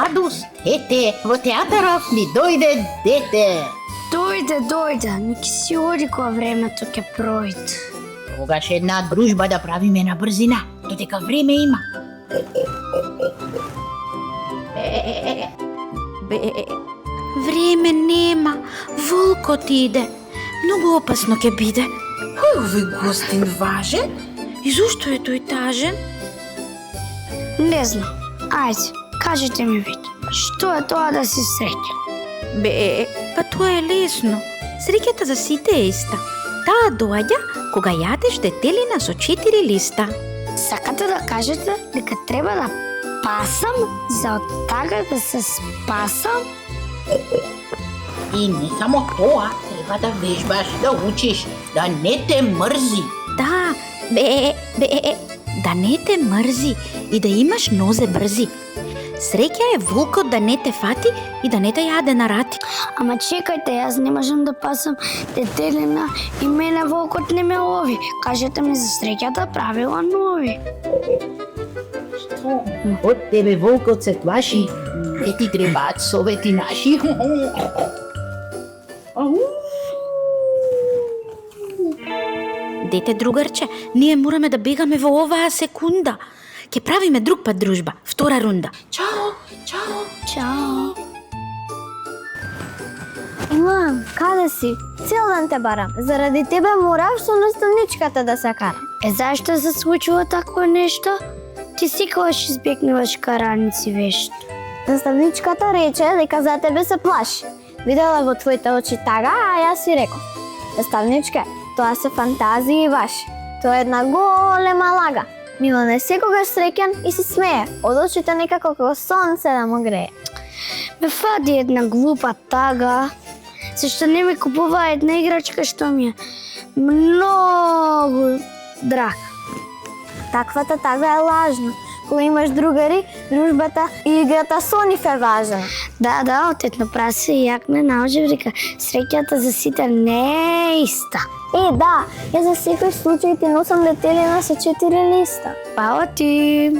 радост, ете, во театаров ни дојде дете. Дојде, нека си оди кога времето ќе пројде. Тогаш една дружба да правиме на брзина, додека време има. Време нема, волкот иде. Многу опасно ќе биде. Овој гостин важен? И зошто е тој тажен? Не знам. Ајде, кажете ми вие. Што е тоа да си среќен? Па тоа е лесно. Среќата за сите е иста. Таа доаѓа кога јадеш детелина со 4 листа. Сакате да кажете дека треба да пасам за од тага да се спасам? И не само тоа, треба да вежбаш, да учиш, да не те мрзи. Да, да не те мрзи и да имаш нозе брзи. Среќа е волкот да не те фати и да не те јаде на рати. Ама чекајте, јас не можам да пасам детелина и мене волкот не ме лови. Кажете ми за среќата правила нови. Што? Од тебе волкот се плаши, не ти требаат совети наши. Дете другарче, ние мораме да бегаме во оваа секунда. Ке правиме друг пат дружба, втора рунда. Чао. Чао. Мам, каде си? Цел ден те барам. Заради тебе морав со наставничката да се карам. Зашто се случува такво нешто? Ти секогаш избегнуваш караници вешто. Наставничката рече дека за тебе се плаши. Видела во твоите очи тага, а јас си реков. Наставничке, тоа се фантазии ваши. Тоа е една голема лага. Милан е секогаш среќен и се смее. Од очите некако како сонце да му грее. Ме фади една глупа тага. Зашто не ми купува една играчка што ми е многу драга. Таквата тага е лажна. Кога имаш другари, дружбата и играта со нив е важна. Да, отетно прасе и јак ме научи дека среќата за сите не е иста. Да, ја за секој случај ти носам детелина со 4 листа. Пао ти!